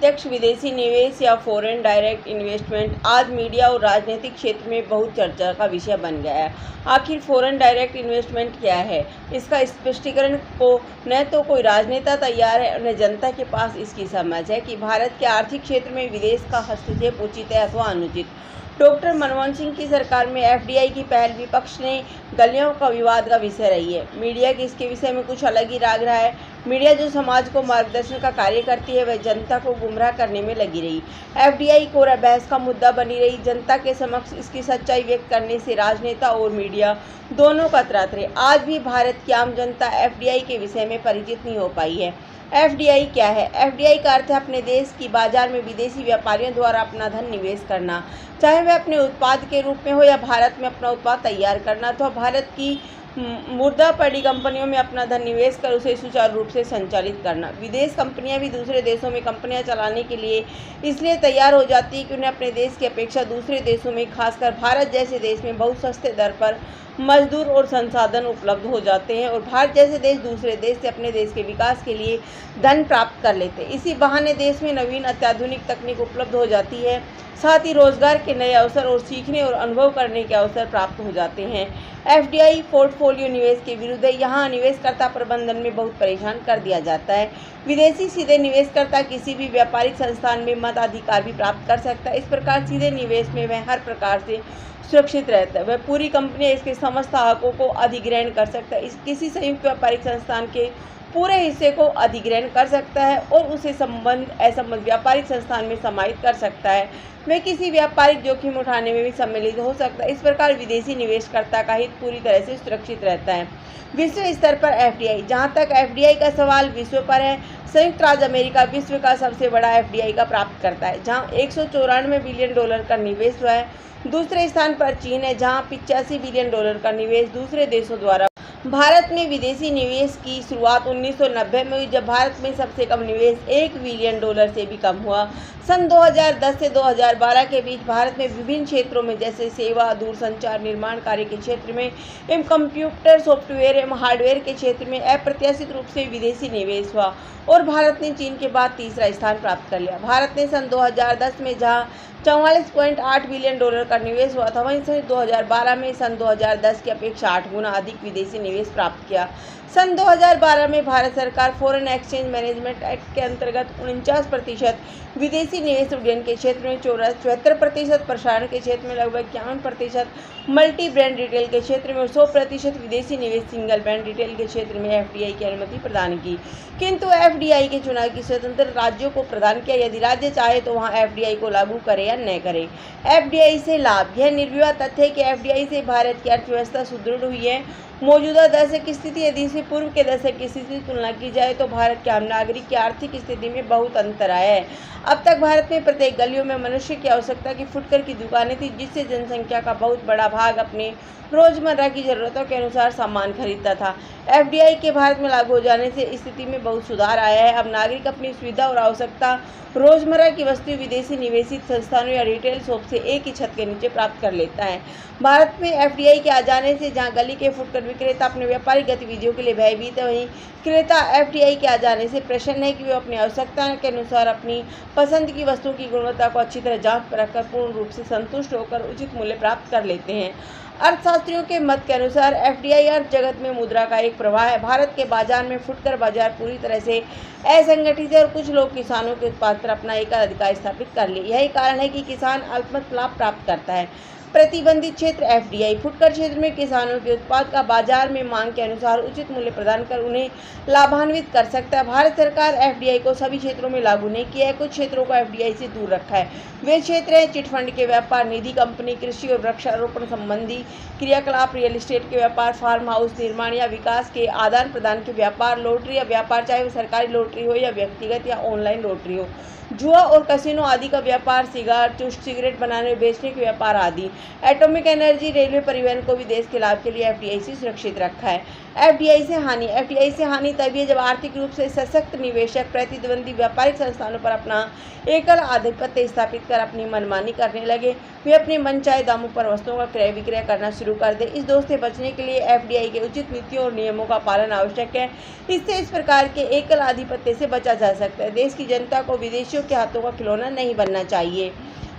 प्रत्यक्ष विदेशी निवेश या फॉरेन डायरेक्ट इन्वेस्टमेंट आज मीडिया और राजनीतिक क्षेत्र में बहुत चर्चा का विषय बन गया है। आखिर फॉरेन डायरेक्ट इन्वेस्टमेंट क्या है? इसका स्पष्टीकरण को न तो कोई राजनेता तैयार है और न जनता के पास इसकी समझ है कि भारत के आर्थिक क्षेत्र में विदेश का हस्तक्षेप उचित है अथवा अनुचित। डॉक्टर मनमोहन सिंह की सरकार में एफडीआई की पहल विपक्ष ने गलियों का विवाद का विषय रही है। मीडिया की इसके विषय में कुछ अलग ही राग रहा है। मीडिया जो समाज को मार्गदर्शन का कार्य करती है वह जनता को गुमराह करने में लगी रही। एफडीआई कोरा बहस का मुद्दा बनी रही। जनता के समक्ष इसकी सच्चाई व्यक्त करने से राजनेता और मीडिया दोनों कतराते रहे। आज भी भारत की आम जनता एफडीआई के विषय में परिचित नहीं हो पाई है। एफडीआई क्या है? एफडीआई का अर्थ है अपने देश की बाजार में विदेशी व्यापारियों द्वारा अपना धन निवेश करना, चाहे वह अपने उत्पाद के रूप में हो या भारत में अपना उत्पाद तैयार करना अथवा भारत की मुर्दा पड़ी कंपनियों में अपना धन निवेश कर उसे सुचारू रूप से संचालित करना। विदेश कंपनियां भी दूसरे देशों में कंपनियां चलाने के लिए इसलिए तैयार हो जाती है कि उन्हें अपने देश की अपेक्षा दूसरे देशों में, खासकर भारत जैसे देश में बहुत सस्ते दर पर मजदूर और संसाधन उपलब्ध हो जाते हैं और भारत जैसे देश दूसरे देश से अपने देश के विकास के लिए धन प्राप्त कर लेते हैं। इसी बहाने देश में नवीन अत्याधुनिक तकनीक उपलब्ध हो जाती है, साथ ही रोजगार के नए अवसर और सीखने और अनुभव करने के अवसर प्राप्त हो जाते हैं। एफडीआई पोर्टफोलियो निवेश के विरुद्ध है। यहाँ निवेशकर्ता प्रबंधन में बहुत परेशान कर दिया जाता है। विदेशी सीधे निवेशकर्ता किसी भी व्यापारिक संस्थान में मताधिकार भी प्राप्त कर सकता है। इस प्रकार सीधे निवेश में वह हर प्रकार से सुरक्षित रहता है। वह पूरी कंपनी इसके समस्त हकों को अधिग्रहण कर सकता है। किसी संयुक्त व्यापारिक संस्थान के पूरे हिस्से को अधिग्रहण कर सकता है और उसे असंबद्ध व्यापारिक संस्थान में समाहित कर सकता है। वह किसी व्यापारिक जोखिम उठाने में भी सम्मिलित हो सकता है। इस प्रकार विदेशी निवेशकर्ता का हित पूरी तरह से सुरक्षित रहता है। विश्व स्तर पर एफडीआई, जहां तक एफडीआई का सवाल विश्व पर है, संयुक्त राज्य अमेरिका विश्व का सबसे बड़ा एफडीआई का प्राप्त करता है, जहां 194 बिलियन डॉलर का निवेश हुआ है। दूसरे स्थान पर चीन है, जहां 85 बिलियन डॉलर का निवेश दूसरे देशों द्वारा। भारत में विदेशी निवेश की शुरुआत 1990 में हुई, जब भारत में सबसे कम निवेश 1 बिलियन डॉलर से भी कम हुआ। सन 2010 से 2012 के बीच भारत में विभिन्न क्षेत्रों में जैसे सेवा, दूरसंचार, निर्माण कार्य के क्षेत्र में एवं कंप्यूटर सॉफ्टवेयर एवं हार्डवेयर के क्षेत्र में अप्रत्याशित रूप से विदेशी निवेश हुआ और भारत ने चीन के बाद तीसरा स्थान प्राप्त कर लिया। भारत ने सन 2010 में जहां 44.8 बिलियन डॉलर का निवेश हुआ था, वहीं सन 2012 में सन 2010 की अपेक्षा 8 गुना अधिक विदेशी निवेश प्राप्त किया। सन 2012 में भारत सरकार फॉरेन एक्सचेंज मैनेजमेंट एक्ट के अंतर्गत 49% विदेशी निवेश उड्डयन के क्षेत्र में, 74% प्रसारण के क्षेत्र में, लगभग 51% मल्टी ब्रांड रिटेल के क्षेत्र में और 100% विदेशी निवेश सिंगल ब्रांड रिटेल के क्षेत्र में एफडीआई की अनुमति प्रदान की। किंतु एफडीआई के चुनाव की स्वतंत्रता राज्यों को प्रदान किया। यदि राज्य चाहे तो वहां एफडीआई को लागू करे या न करे। एफडीआई से लाभ। यह निर्विवाद तथ्य है कि एफडीआई से भारत की अर्थव्यवस्था सुदृढ़ हुई है। मौजूदा दशक की स्थिति यदि इसे पूर्व के दशक की स्थिति से तुलना की जाए तो भारत के आम नागरिक की आर्थिक स्थिति में बहुत अंतर आया है। अब तक भारत में प्रत्येक गलियों में मनुष्य की आवश्यकता की फुटकर की दुकानें थी, जिससे जनसंख्या का बहुत बड़ा भाग अपने रोजमर्रा की जरूरतों के अनुसार सामान खरीदता था। एफडीआई के भारत में लागू हो जाने से स्थिति में बहुत सुधार आया है। अब नागरिक अपनी सुविधा और आवश्यकता रोजमर्रा की वस्तु विदेशी निवेशित संस्थानों या रिटेल शॉप से एक ही छत के नीचे प्राप्त कर लेता है। भारत में एफडीआई के आ जाने से जहां गली के फुटकर विक्रेता अपने व्यापारिक गतिविधियों के लिए भयभीत है, वहीं क्रेता एफडीआई के आ जाने से प्रसन्न है कि वे अपनी आवश्यकता के अनुसार अपनी पसंद की वस्तुओं की गुणवत्ता को अच्छी तरह जांच परख कर पूर्ण रूप से संतुष्ट होकर उचित मूल्य प्राप्त कर लेते हैं। अर्थशास्त्रियों के मत के अनुसार एफडीआई अर्थ जगत में मुद्रा का एक प्रवाह है। भारत के बाजार में फुटकर बाजार पूरी तरह से असंगठित है और कुछ लोग किसानों के उत्पाद पर अपना एकाधिकार स्थापित कर लिए। यही कारण है कि किसान अल्पमत लाभ प्राप्त करता है। प्रतिबंधित क्षेत्र एफडीआई फुटकर क्षेत्र में किसानों के उत्पाद का बाजार में मांग के अनुसार उचित मूल्य प्रदान कर उन्हें लाभान्वित कर सकता है। भारत सरकार एफडीआई को सभी क्षेत्रों में लागू नहीं किया है। कुछ क्षेत्रों को एफडीआई से दूर रखा है। वे क्षेत्र हैं चिटफंड के व्यापार, निधि कंपनी, कृषि और वृक्षारोपण संबंधी क्रियाकलाप, रियल एस्टेट के व्यापार, फार्म हाउस निर्माण या विकास के आदान प्रदान के व्यापार, लॉटरी या व्यापार, चाहे वो सरकारी लॉटरी हो या व्यक्तिगत या ऑनलाइन लॉटरी हो, जुआ और कसिनो आदि का व्यापार, सिगरेट बनाने और बेचने के व्यापार आदि। एटॉमिक एनर्जी, रेलवे परिवहन को भी देश के लाभ के लिए एफडीआई से सुरक्षित रखा है। एफडीआई से हानि। एफडीआई से हानि तभी है जब आर्थिक रूप से सशक्त निवेशक प्रतिद्वंदी व्यापारिक संस्थानों पर अपना एकल आधिपत्य स्थापित कर अपनी मनमानी करने लगे। वे अपने मनचाहे दामों पर वस्तुओं का क्रय विक्रय करना शुरू कर दे। इस दोष से बचने के लिए एफडीआई के उचित नीतियों और नियमों का पालन आवश्यक है। इससे इस प्रकार के एकल आधिपत्य से बचा जा सकता है। देश की जनता को विदेशियों के हाथों का खिलौना नहीं बनना चाहिए।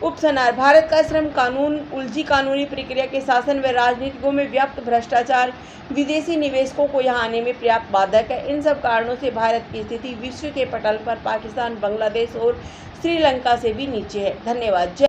उपसंहार। भारत का श्रम कानून उलझी कानूनी प्रक्रिया के शासन व राजनीतिकों में व्याप्त भ्रष्टाचार विदेशी निवेशकों को यहाँ आने में पर्याप्त बाधक है। इन सब कारणों से भारत की स्थिति विश्व के पटल पर पाकिस्तान, बांग्लादेश और श्रीलंका से भी नीचे है। धन्यवाद।